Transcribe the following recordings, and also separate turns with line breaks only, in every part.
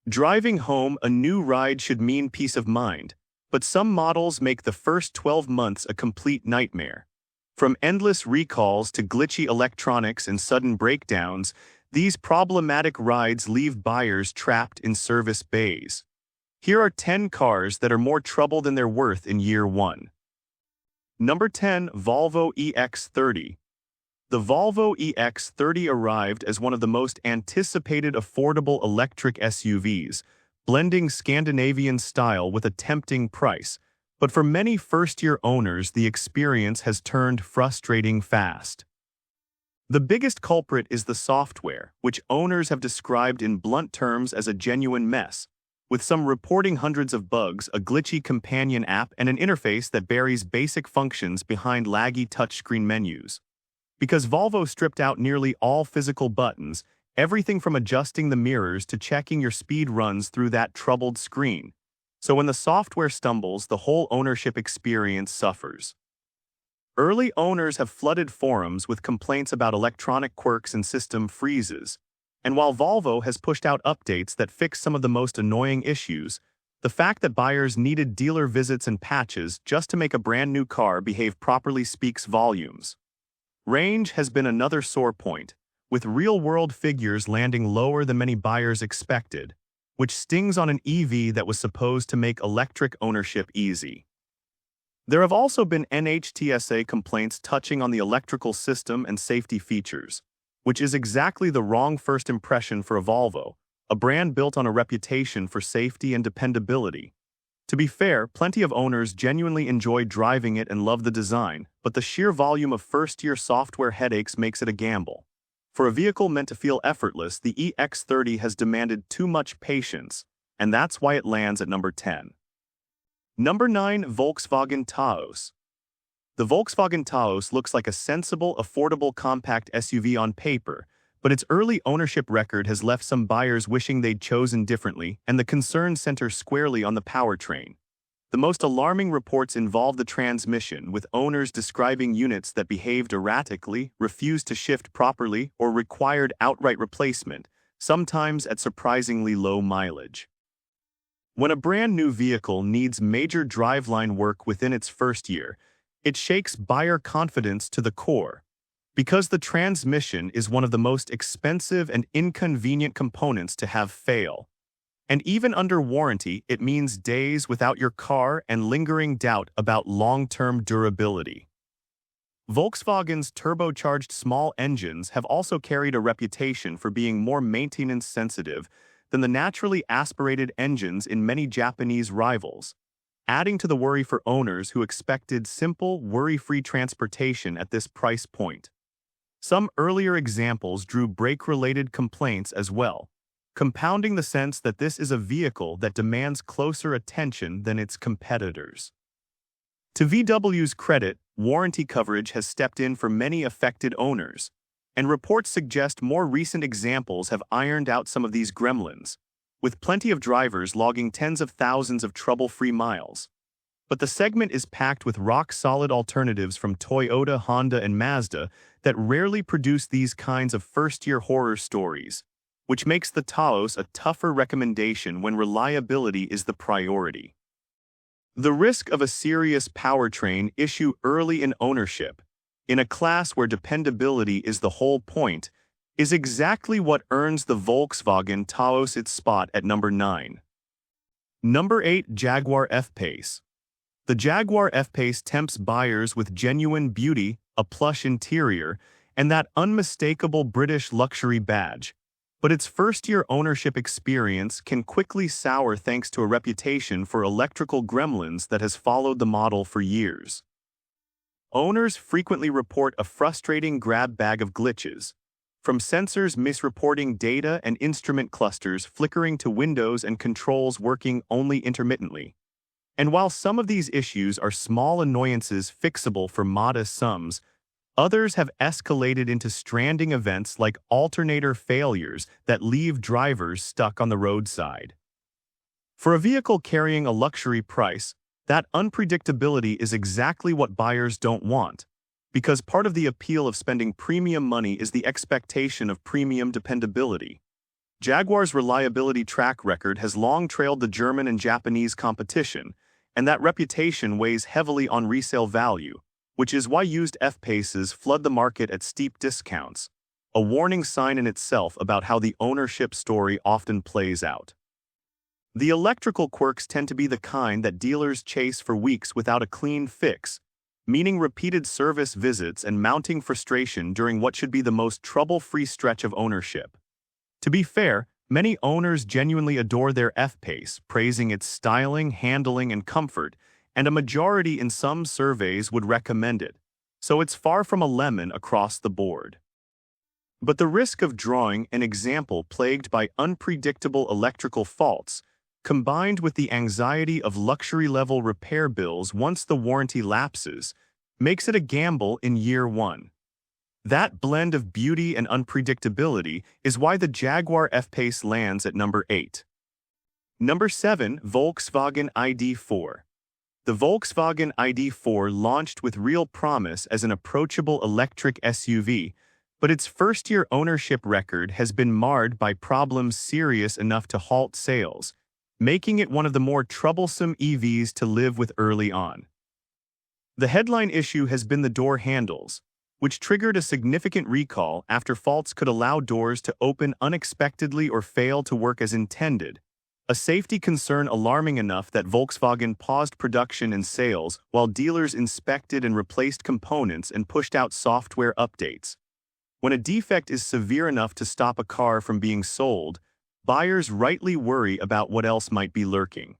Driving home a new ride should mean peace of mind, but some models make the first 12 months a complete nightmare. From endless recalls to glitchy electronics and sudden breakdowns, these problematic rides leave buyers trapped in service bays. Here are 10 cars that are more trouble than they're worth in year 1. Number 10. Volvo EX30. The Volvo EX30 arrived as one of the most anticipated affordable electric SUVs, blending Scandinavian style with a tempting price. But for many first-year owners, the experience has turned frustrating fast. The biggest culprit is the software, which owners have described in blunt terms as a genuine mess, with some reporting hundreds of bugs, a glitchy companion app, and an interface that buries basic functions behind laggy touchscreen menus. Because Volvo stripped out nearly all physical buttons, everything from adjusting the mirrors to checking your speed runs through that troubled screen. So when the software stumbles, the whole ownership experience suffers. Early owners have flooded forums with complaints about electronic quirks and system freezes. And while Volvo has pushed out updates that fix some of the most annoying issues, the fact that buyers needed dealer visits and patches just to make a brand new car behave properly speaks volumes. Range has been another sore point, with real-world figures landing lower than many buyers expected, which stings on an EV that was supposed to make electric ownership easy. There have also been NHTSA complaints touching on the electrical system and safety features, which is exactly the wrong first impression for a Volvo, a brand built on a reputation for safety and dependability. To be fair, plenty of owners genuinely enjoy driving it and love the design, but the sheer volume of first-year software headaches makes it a gamble. For a vehicle meant to feel effortless, the EX30 has demanded too much patience, and that's why it lands at number 10. Number 9. Volkswagen Taos. The Volkswagen Taos looks like a sensible, affordable compact SUV on paper, but its early ownership record has left some buyers wishing they'd chosen differently, and the concerns center squarely on the powertrain. The most alarming reports involve the transmission, with owners describing units that behaved erratically, refused to shift properly, or required outright replacement, sometimes at surprisingly low mileage. When a brand new vehicle needs major driveline work within its first year, it shakes buyer confidence to the core. Because the transmission is one of the most expensive and inconvenient components to have fail. And even under warranty, it means days without your car and lingering doubt about long-term durability. Volkswagen's turbocharged small engines have also carried a reputation for being more maintenance-sensitive than the naturally aspirated engines in many Japanese rivals, adding to the worry for owners who expected simple, worry-free transportation at this price point. Some earlier examples drew brake-related complaints as well, compounding the sense that this is a vehicle that demands closer attention than its competitors. To VW's credit, warranty coverage has stepped in for many affected owners, and reports suggest more recent examples have ironed out some of these gremlins, with plenty of drivers logging tens of thousands of trouble-free miles. But the segment is packed with rock-solid alternatives from Toyota, Honda, and Mazda that rarely produce these kinds of first-year horror stories, which makes the Taos a tougher recommendation when reliability is the priority. The risk of a serious powertrain issue early in ownership, in a class where dependability is the whole point, is exactly what earns the Volkswagen Taos its spot at number 9. Number 8. Jaguar F-Pace. The Jaguar F-Pace tempts buyers with genuine beauty, a plush interior, and that unmistakable British luxury badge. But its first-year ownership experience can quickly sour thanks to a reputation for electrical gremlins that has followed the model for years. Owners frequently report a frustrating grab bag of glitches, from sensors misreporting data and instrument clusters flickering to windows and controls working only intermittently. And while some of these issues are small annoyances fixable for modest sums, others have escalated into stranding events like alternator failures that leave drivers stuck on the roadside. For a vehicle carrying a luxury price, that unpredictability is exactly what buyers don't want, because part of the appeal of spending premium money is the expectation of premium dependability. Jaguar's reliability track record has long trailed the German and Japanese competition, and that reputation weighs heavily on resale value, which is why used F-Paces flood the market at steep discounts, a warning sign in itself about how the ownership story often plays out. The electrical quirks tend to be the kind that dealers chase for weeks without a clean fix, meaning repeated service visits and mounting frustration during what should be the most trouble-free stretch of ownership. To be fair, many owners genuinely adore their F-Pace, praising its styling, handling, and comfort, and a majority in some surveys would recommend it, so it's far from a lemon across the board. But the risk of drawing an example plagued by unpredictable electrical faults, combined with the anxiety of luxury-level repair bills once the warranty lapses, makes it a gamble in year one. That blend of beauty and unpredictability is why the Jaguar F-Pace lands at number 8. Number 7. Volkswagen ID.4. The Volkswagen ID.4 launched with real promise as an approachable electric SUV, but its first-year ownership record has been marred by problems serious enough to halt sales, making it one of the more troublesome EVs to live with early on. The headline issue has been the door handles, which triggered a significant recall after faults could allow doors to open unexpectedly or fail to work as intended, a safety concern alarming enough that Volkswagen paused production and sales while dealers inspected and replaced components and pushed out software updates. When a defect is severe enough to stop a car from being sold, buyers rightly worry about what else might be lurking.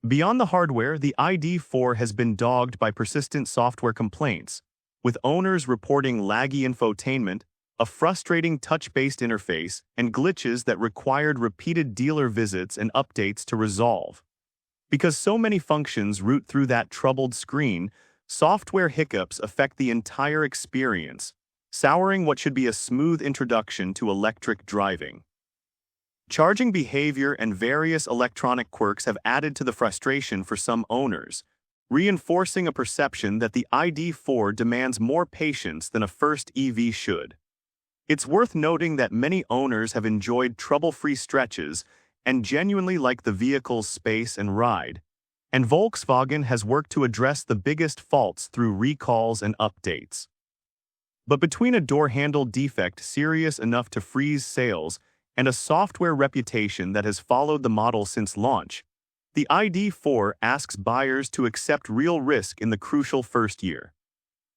Beyond the hardware, the ID.4 has been dogged by persistent software complaints, with owners reporting laggy infotainment, a frustrating touch-based interface, and glitches that required repeated dealer visits and updates to resolve. Because so many functions route through that troubled screen, software hiccups affect the entire experience, souring what should be a smooth introduction to electric driving. Charging behavior and various electronic quirks have added to the frustration for some owners, reinforcing a perception that the ID.4 demands more patience than a first EV should. It's worth noting that many owners have enjoyed trouble-free stretches and genuinely like the vehicle's space and ride, and Volkswagen has worked to address the biggest faults through recalls and updates. But between a door handle defect serious enough to freeze sales and a software reputation that has followed the model since launch, the ID.4 asks buyers to accept real risk in the crucial first year.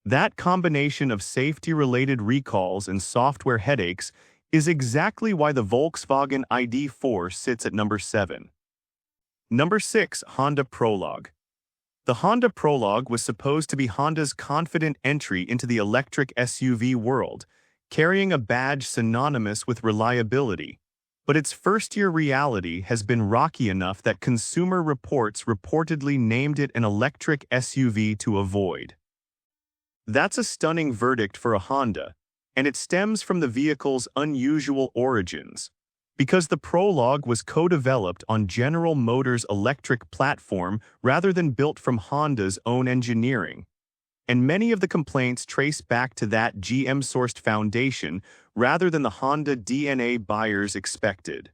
That combination of safety-related recalls and software headaches is exactly why the Volkswagen ID.4 sits at number 7. Number 6. Honda Prologue. The Honda Prologue was supposed to be Honda's confident entry into the electric SUV world, carrying a badge synonymous with reliability. But its first-year reality has been rocky enough that Consumer Reports reportedly named it an electric SUV to avoid. That's a stunning verdict for a Honda, and it stems from the vehicle's unusual origins, because the Prologue was co-developed on General Motors' electric platform rather than built from Honda's own engineering. And many of the complaints trace back to that GM-sourced foundation rather than the Honda DNA buyers expected.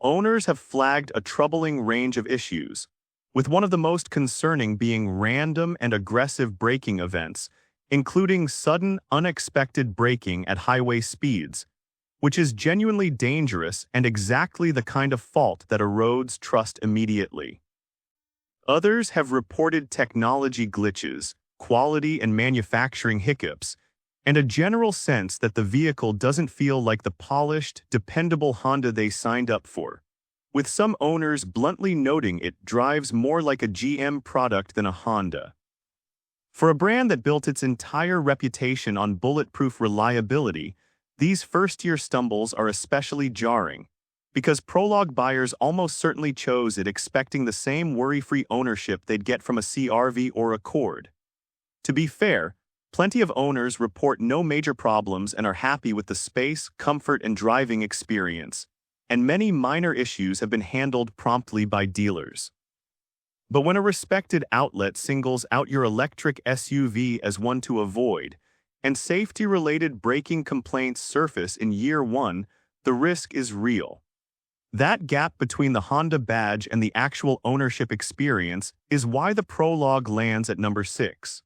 Owners have flagged a troubling range of issues, with one of the most concerning being random and aggressive braking events, including sudden, unexpected braking at highway speeds, which is genuinely dangerous and exactly the kind of fault that erodes trust immediately. Others have reported technology glitches, quality and manufacturing hiccups, and a general sense that the vehicle doesn't feel like the polished, dependable Honda they signed up for, with some owners bluntly noting it drives more like a GM product than a Honda. For a brand that built its entire reputation on bulletproof reliability, these first-year stumbles are especially jarring, because Prologue buyers almost certainly chose it expecting the same worry-free ownership they'd get from a CR-V or Accord. To be fair, plenty of owners report no major problems and are happy with the space, comfort, and driving experience, and many minor issues have been handled promptly by dealers. But when a respected outlet singles out your electric SUV as one to avoid, and safety-related braking complaints surface in year one, the risk is real. That gap between the Honda badge and the actual ownership experience is why the Prologue lands at number 6.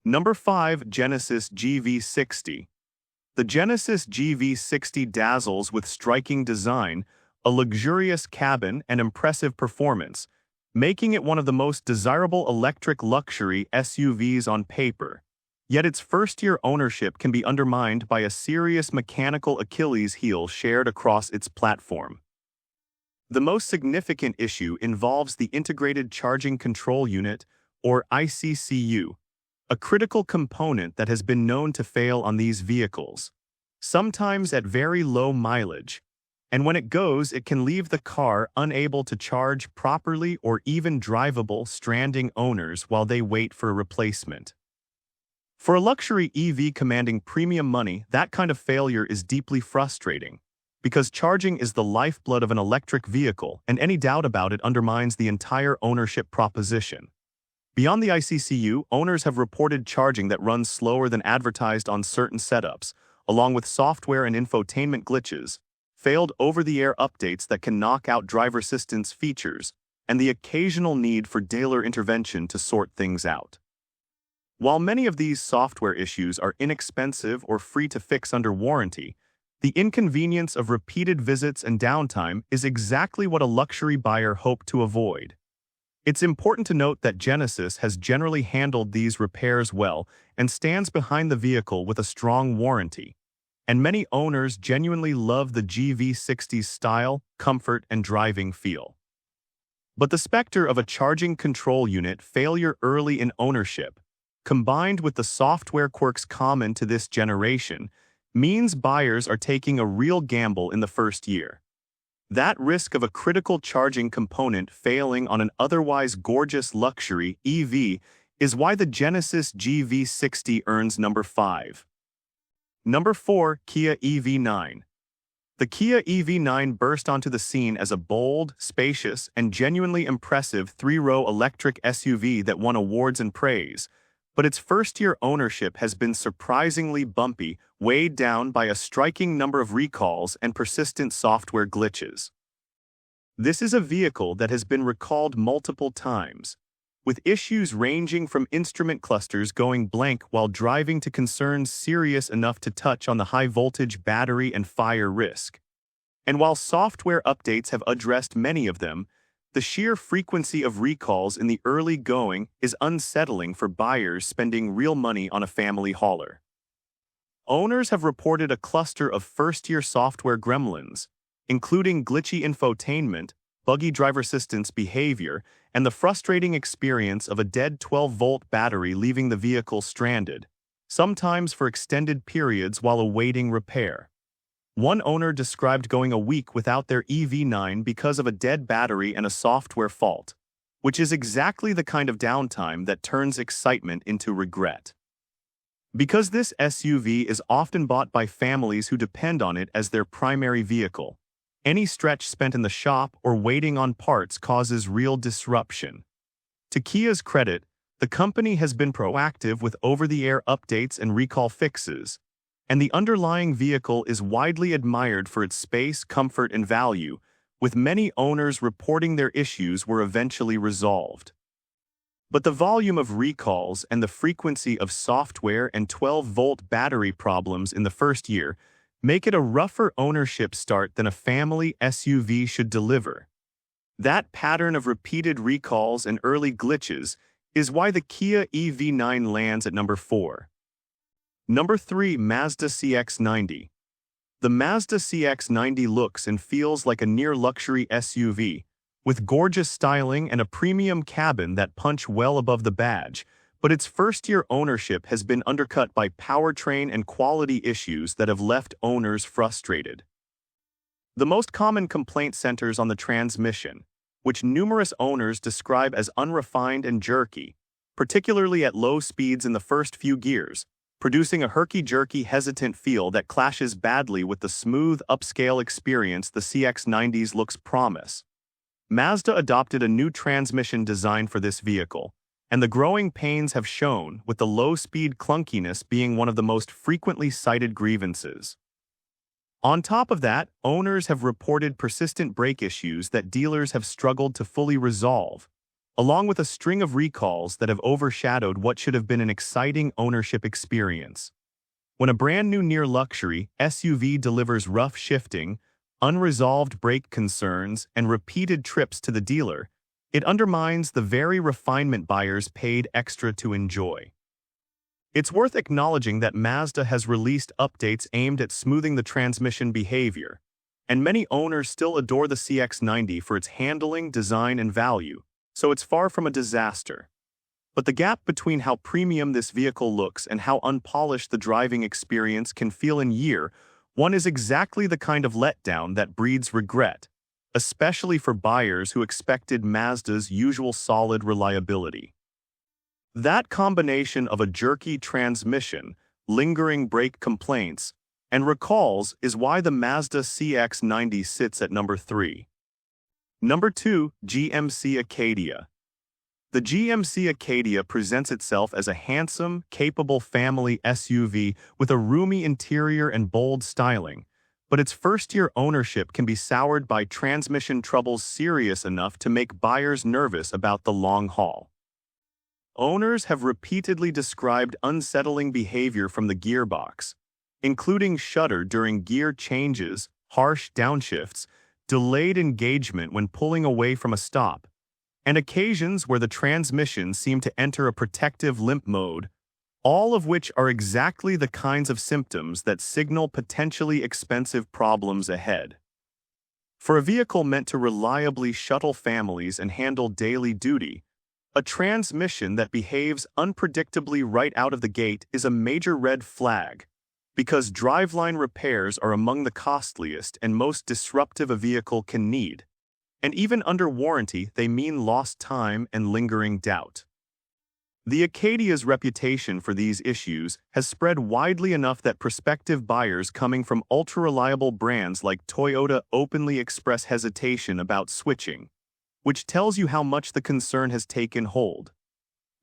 Number 5. Genesis GV60. The Genesis GV60 dazzles with striking design, a luxurious cabin, and impressive performance, making it one of the most desirable electric luxury SUVs on paper. Yet its first-year ownership can be undermined by a serious mechanical Achilles heel shared across its platform. The most significant issue involves the Integrated Charging Control Unit, or ICCU, a critical component that has been known to fail on these vehicles, sometimes at very low mileage, and when it goes, it can leave the car unable to charge properly or even drivable, stranding owners while they wait for a replacement. For a luxury EV commanding premium money, that kind of failure is deeply frustrating, because charging is the lifeblood of an electric vehicle, and any doubt about it undermines the entire ownership proposition. Beyond the ICCU, owners have reported charging that runs slower than advertised on certain setups, along with software and infotainment glitches, failed over-the-air updates that can knock out driver assistance features, and the occasional need for dealer intervention to sort things out. While many of these software issues are inexpensive or free to fix under warranty, the inconvenience of repeated visits and downtime is exactly what a luxury buyer hoped to avoid. It's important to note that Genesis has generally handled these repairs well and stands behind the vehicle with a strong warranty, and many owners genuinely love the GV60's style, comfort, and driving feel. But the specter of a charging control unit failure early in ownership, combined with the software quirks common to this generation, means buyers are taking a real gamble in the first year. That risk of a critical charging component failing on an otherwise gorgeous luxury EV is why the Genesis GV60 earns number 5. Number 4. Kia EV9. The Kia EV9 burst onto the scene as a bold, spacious, and genuinely impressive three-row electric SUV that won awards and praise, but its first-year ownership has been surprisingly bumpy, weighed down by a striking number of recalls and persistent software glitches. This is a vehicle that has been recalled multiple times, with issues ranging from instrument clusters going blank while driving to concerns serious enough to touch on the high-voltage battery and fire risk. And while software updates have addressed many of them, the sheer frequency of recalls in the early going is unsettling for buyers spending real money on a family hauler. Owners have reported a cluster of first-year software gremlins, including glitchy infotainment, buggy driver assistance behavior, and the frustrating experience of a dead 12-volt battery leaving the vehicle stranded, sometimes for extended periods while awaiting repair. One owner described going a week without their EV9 because of a dead battery and a software fault, which is exactly the kind of downtime that turns excitement into regret. Because this SUV is often bought by families who depend on it as their primary vehicle, any stretch spent in the shop or waiting on parts causes real disruption. To Kia's credit, the company has been proactive with over-the-air updates and recall fixes, and the underlying vehicle is widely admired for its space, comfort, and value, with many owners reporting their issues were eventually resolved. But the volume of recalls and the frequency of software and 12-volt battery problems in the first year make it a rougher ownership start than a family SUV should deliver. That pattern of repeated recalls and early glitches is why the Kia EV9 lands at number 4. Number 3. Mazda CX-90. The Mazda CX-90 looks and feels like a near-luxury SUV, with gorgeous styling and a premium cabin that punch well above the badge, but its first-year ownership has been undercut by powertrain and quality issues that have left owners frustrated. The most common complaint centers on the transmission, which numerous owners describe as unrefined and jerky, particularly at low speeds in the first few gears, producing a herky-jerky, hesitant feel that clashes badly with the smooth, upscale experience the CX-90's looks promise. Mazda adopted a new transmission design for this vehicle, and the growing pains have shown, with the low-speed clunkiness being one of the most frequently cited grievances. On top of that, owners have reported persistent brake issues that dealers have struggled to fully resolve, along with a string of recalls that have overshadowed what should have been an exciting ownership experience. When a brand new near-luxury SUV delivers rough shifting, unresolved brake concerns, and repeated trips to the dealer, it undermines the very refinement buyers paid extra to enjoy. It's worth acknowledging that Mazda has released updates aimed at smoothing the transmission behavior, and many owners still adore the CX-90 for its handling, design, and value, so it's far from a disaster. But the gap between how premium this vehicle looks and how unpolished the driving experience can feel in year one is exactly the kind of letdown that breeds regret, especially for buyers who expected Mazda's usual solid reliability. That combination of a jerky transmission, lingering brake complaints, and recalls is why the Mazda CX-90 sits at number 3. Number 2, GMC Acadia. The GMC Acadia presents itself as a handsome, capable family SUV with a roomy interior and bold styling, but its first-year ownership can be soured by transmission troubles serious enough to make buyers nervous about the long haul. Owners have repeatedly described unsettling behavior from the gearbox, including shudder during gear changes, harsh downshifts, delayed engagement when pulling away from a stop, and occasions where the transmission seemed to enter a protective limp mode, all of which are exactly the kinds of symptoms that signal potentially expensive problems ahead. For a vehicle meant to reliably shuttle families and handle daily duty, a transmission that behaves unpredictably right out of the gate is a major red flag, because driveline repairs are among the costliest and most disruptive a vehicle can need, and even under warranty they mean lost time and lingering doubt. The Acadia's reputation for these issues has spread widely enough that prospective buyers coming from ultra-reliable brands like Toyota openly express hesitation about switching, which tells you how much the concern has taken hold.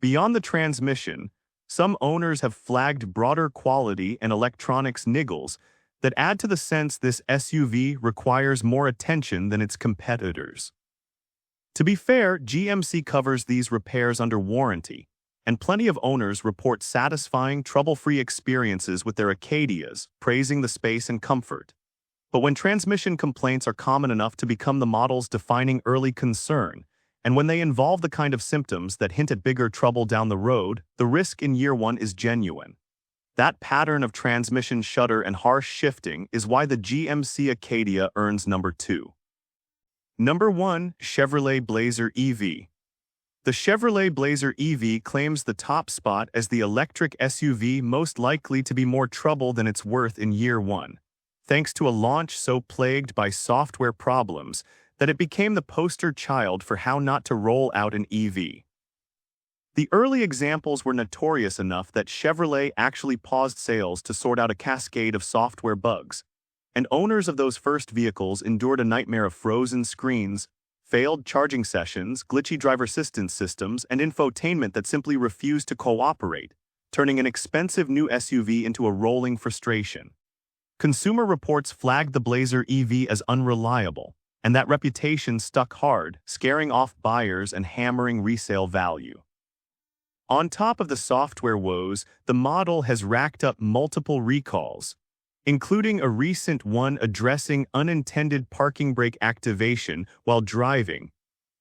Beyond the transmission, some owners have flagged broader quality and electronics niggles that add to the sense this SUV requires more attention than its competitors. To be fair, GMC covers these repairs under warranty, and plenty of owners report satisfying, trouble-free experiences with their Acadias, praising the space and comfort. But when transmission complaints are common enough to become the model's defining early concern, and when they involve the kind of symptoms that hint at bigger trouble down the road, the risk in year one is genuine. That pattern of transmission shudder and harsh shifting is why the GMC Acadia earns number 2. Number 1, Chevrolet Blazer EV. The Chevrolet Blazer EV claims the top spot as the electric SUV most likely to be more trouble than it's worth in year one, thanks to a launch so plagued by software problems that it became the poster child for how not to roll out an EV. The early examples were notorious enough that Chevrolet actually paused sales to sort out a cascade of software bugs, and owners of those first vehicles endured a nightmare of frozen screens, failed charging sessions, glitchy driver assistance systems, and infotainment that simply refused to cooperate, turning an expensive new SUV into a rolling frustration. Consumer reports flagged the Blazer EV as unreliable, and that reputation stuck hard, scaring off buyers and hammering resale value. On top of the software woes, the model has racked up multiple recalls, including a recent one addressing unintended parking brake activation while driving,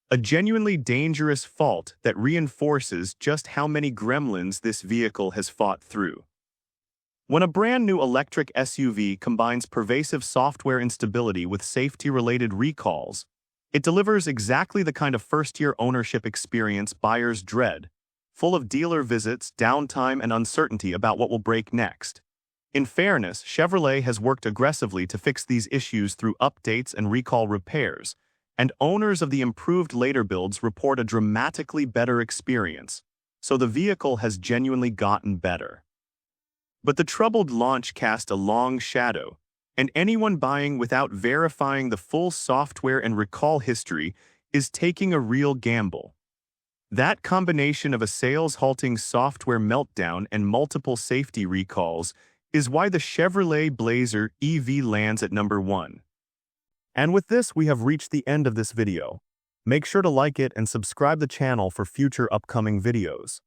a genuinely dangerous fault that reinforces just how many gremlins this vehicle has fought through. When a brand new electric SUV combines pervasive software instability with safety-related recalls, it delivers exactly the kind of first-year ownership experience buyers dread, full of dealer visits, downtime, and uncertainty about what will break next. In fairness, Chevrolet has worked aggressively to fix these issues through updates and recall repairs, and owners of the improved later builds report a dramatically better experience, so the vehicle has genuinely gotten better. But the troubled launch cast a long shadow, and anyone buying without verifying the full software and recall history is taking a real gamble. That combination of a sales-halting software meltdown and multiple safety recalls is why the Chevrolet Blazer EV lands at number 1. And with this, we have reached the end of this video. Make sure to like it and subscribe the channel for future upcoming videos.